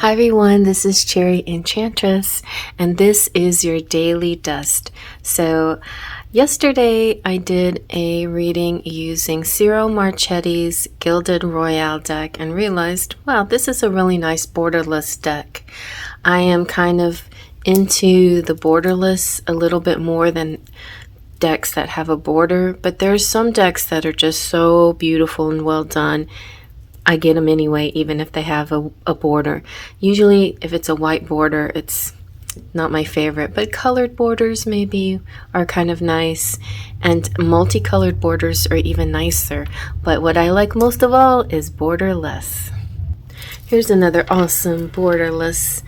Hi everyone, this is Cherry Enchantress, and this is your daily dust. So, yesterday I did a reading using Ciro Marchetti's Gilded Royale deck and realized, wow, this is a really nice borderless deck. I am kind of into the borderless a little bit more than decks that have a border, but there's some decks that are just so beautiful and well done. I get them anyway, even if they have a border. Usually, if it's a white border, it's not my favorite, but colored borders maybe are kind of nice, and multicolored borders are even nicer. But what I like most of all is borderless. Here's another awesome borderless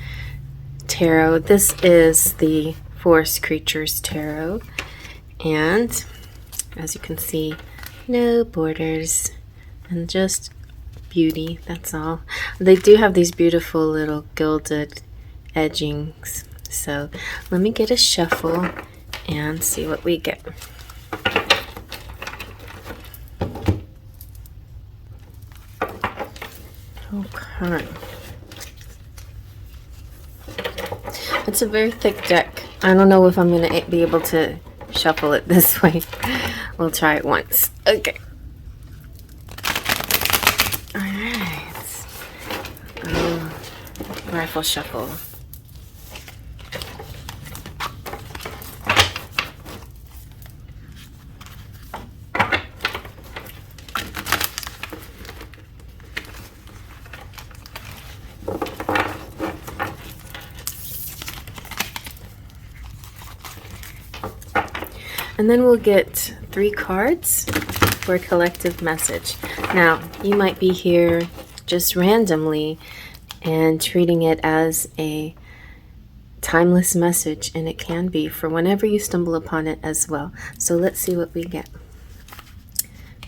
tarot. This is the Forest Creatures Tarot, and as you can see, no borders and just beauty, that's all. They do have these beautiful little gilded edgings. So let me get a shuffle and see what we get. Okay. It's a very thick deck. I don't know if I'm going to be able to shuffle it this way. We'll try it once. Okay. Alright. Rifle shuffle. And then we'll get 3 cards for a collective message. Now, you might be here just randomly and treating it as a timeless message, and it can be for whenever you stumble upon it as well. So let's see what we get.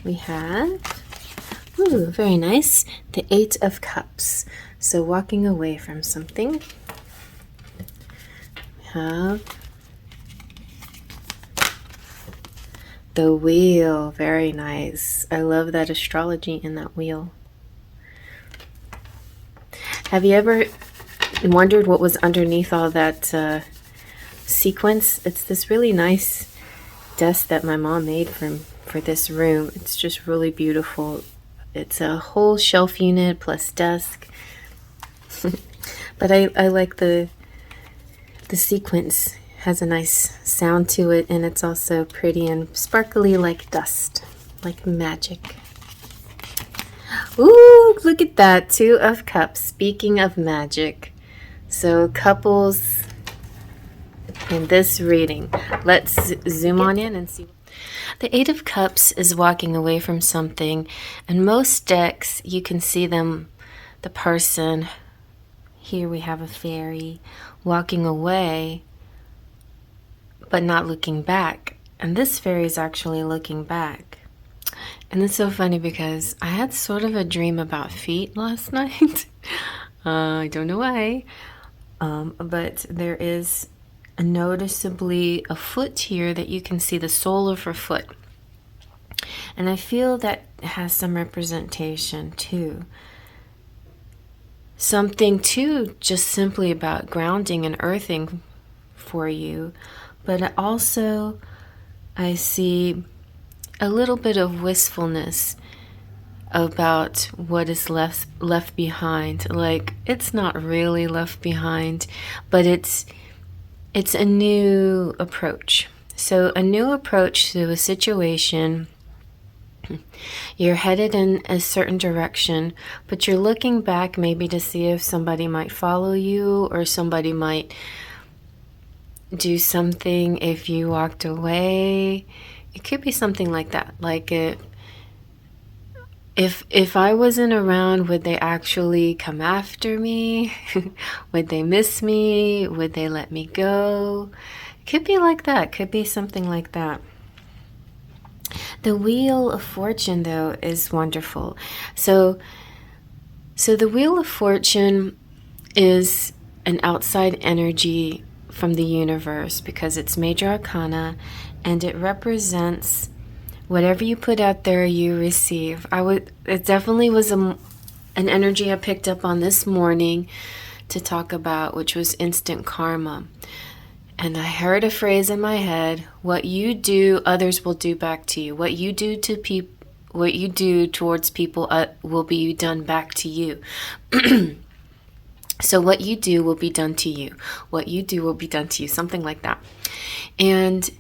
We have, very nice, the 8 of Cups. So walking away from something. We have the Wheel, very nice. I love that astrology in that wheel. Have you ever wondered what was underneath all that sequence? It's this really nice desk that my mom made for this room. It's just really beautiful. It's a whole shelf unit plus desk. But I like the sequence. Has a nice sound to it, and it's also pretty and sparkly like dust, like magic. Ooh, look at that, 2 of Cups. Speaking of magic, so couples in this reading, let's zoom on in and see. The 8 of Cups is walking away from something, and most decks you can see them, the person. Here we have a fairy walking away but not looking back, and this fairy is actually looking back. And it's so funny because I had sort of a dream about feet last night. I don't know why, but there is noticeably a foot here that you can see the sole of her foot, and I feel that has some representation too. Something too just simply about grounding and earthing for you. But also, I see a little bit of wistfulness about what is left behind. Like, it's not really left behind, but it's a new approach. So a new approach to a situation. You're headed in a certain direction, but you're looking back maybe to see if somebody might follow you or somebody might do something if you walked away. It could be something like that. Like if I wasn't around, would they actually come after me? Would they miss me? Would they let me go? It could be like that. Could be something like that. The Wheel of Fortune, though, is wonderful. So the Wheel of Fortune is an outside energy from the universe because it's major arcana, and it represents whatever you put out there you receive. It definitely was an energy I picked up on this morning to talk about, which was instant karma. And I heard a phrase in my head: what you do, others will do back to you. What you do to people, what you do towards people will be done back to you. So what you do will be done to you. What you do will be done to you. Something like that. And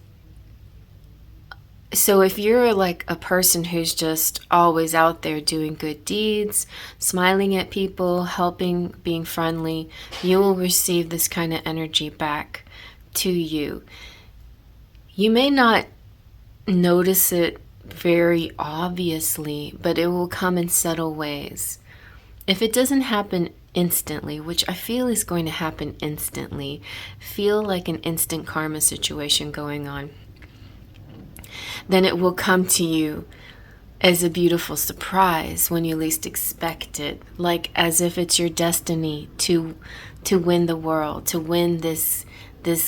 so if you're like a person who's just always out there doing good deeds, smiling at people, helping, being friendly, you will receive this kind of energy back to you. You may not notice it very obviously, but it will come in subtle ways. If it doesn't happen instantly, which I feel is going to happen instantly, feel like an instant karma situation going on, then it will come to you as a beautiful surprise when you least expect it, like as if it's your destiny to win the world, to win this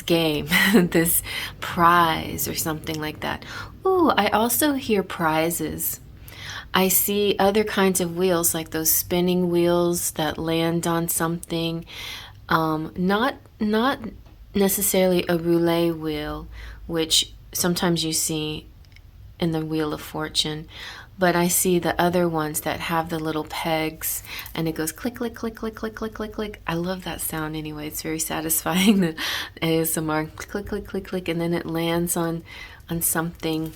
game, this prize or something like that. Ooh, I also hear prizes. I see other kinds of wheels, like those spinning wheels that land on something. Not necessarily a roulette wheel, which sometimes you see in the Wheel of Fortune, but I see the other ones that have the little pegs, and it goes click, click, click, click, click, click, click, click. I love that sound anyway. It's very satisfying, the ASMR. Click, click, click, click, and then it lands on something.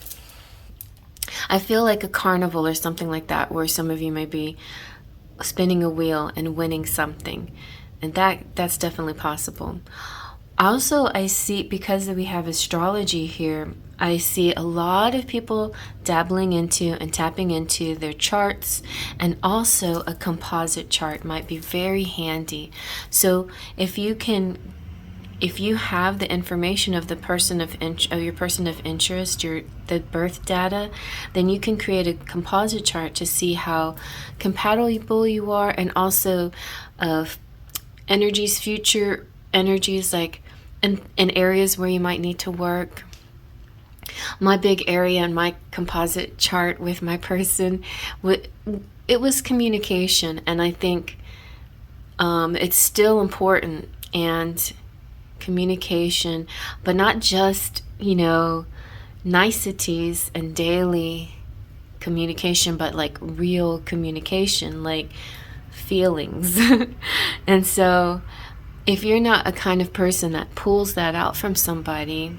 I feel like a carnival or something like that, where some of you may be spinning a wheel and winning something, and that's definitely possible. Also, I see, because we have astrology here, I see a lot of people dabbling into and tapping into their charts, and also a composite chart might be very handy. So if you have the information of the person of your person of interest, the birth data, then you can create a composite chart to see how compatible you are, and also future energies, like in areas where you might need to work. My big area in my composite chart with my person, it was communication, and I think it's still important, and communication, but not just, niceties and daily communication, but like real communication, like feelings. And so if you're not a kind of person that pulls that out from somebody,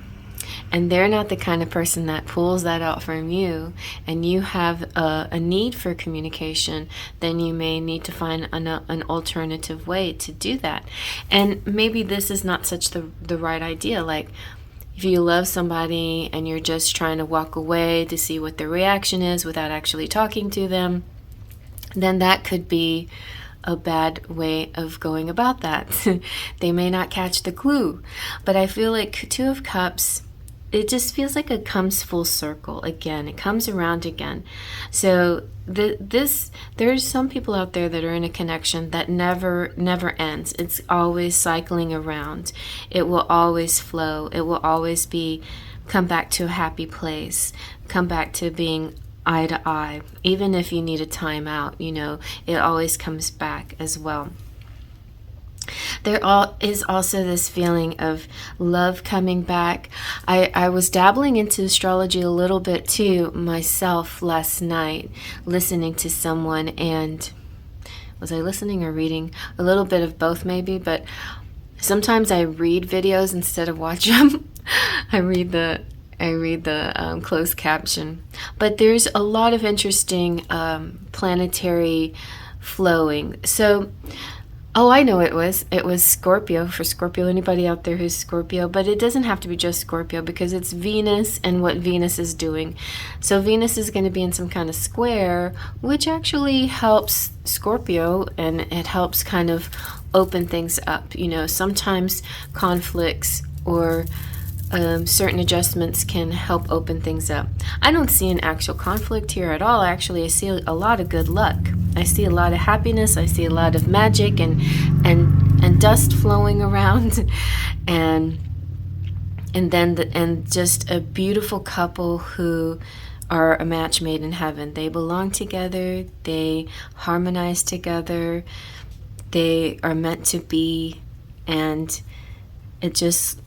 and they're not the kind of person that pulls that out from you, and you have a need for communication, then you may need to find an alternative way to do that. And maybe this is not such the right idea. Like, if you love somebody and you're just trying to walk away to see what their reaction is without actually talking to them, then that could be a bad way of going about that. They may not catch the clue. But I feel like Two of Cups, it just feels like it comes full circle again. It comes around again. So there's some people out there that are in a connection that never ends. It's always cycling around. It will always flow. It will always come back to a happy place, come back to being eye to eye. Even if you need a time out, it always comes back as well. There is also this feeling of love coming back. I was dabbling into astrology a little bit too myself last night, listening to someone, and was I listening or reading? A little bit of both maybe, but sometimes I read videos instead of watch them. I read the closed caption. But there's a lot of interesting planetary flowing. So, I know it was Scorpio, for Scorpio, anybody out there who's Scorpio, but it doesn't have to be just Scorpio, because it's Venus and what Venus is doing. So Venus is going to be in some kind of square, which actually helps Scorpio, and it helps kind of open things up. Sometimes conflicts or certain adjustments can help open things up. I don't see an actual conflict here at all. Actually, I see a lot of good luck. I see a lot of happiness. I see a lot of magic and dust flowing around, and just a beautiful couple who are a match made in heaven. They belong together. They harmonize together. they are meant to be, and it just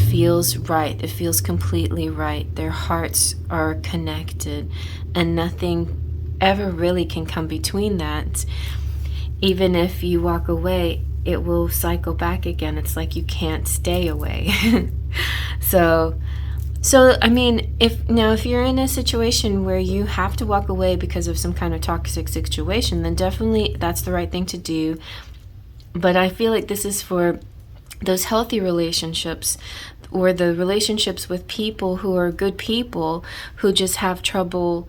feels right. It feels completely right. Their hearts are connected, and nothing ever really can come between that. Even if you walk away, it will cycle back again. It's like you can't stay away. So I mean, if you're in a situation where you have to walk away because of some kind of toxic situation, then definitely that's the right thing to do. But I feel like this is for those healthy relationships, or the relationships with people who are good people who just have trouble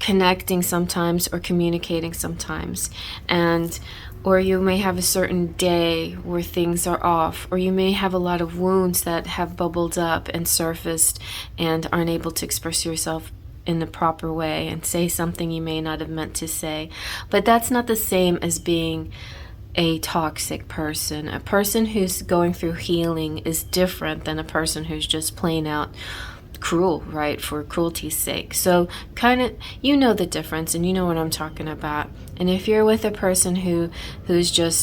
connecting sometimes or communicating sometimes. And or you may have a certain day where things are off, or you may have a lot of wounds that have bubbled up and surfaced and aren't able to express yourself in the proper way and say something you may not have meant to say. But that's not the same as being a toxic person. A person who's going through healing is different than a person who's just plain out cruel, right, for cruelty's sake. So kind of, you know the difference, and you know what I'm talking about. And if you're with a person who goes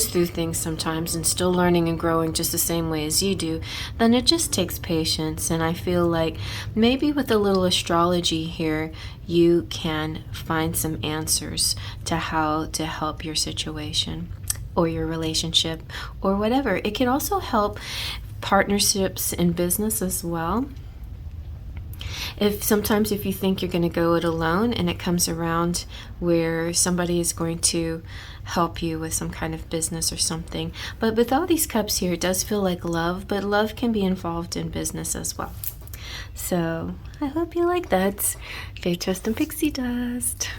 through things sometimes and still learning and growing just the same way as you do, then it just takes patience. And I feel like maybe with a little astrology here, you can find some answers to how to help your situation or your relationship or whatever. It can also help partnerships in business as well. Sometimes if you think you're going to go it alone, and it comes around where somebody is going to help you with some kind of business or something. But with all these cups here, it does feel like love, but love can be involved in business as well. So I hope you like that. Faith, Trust, and Pixie Dust.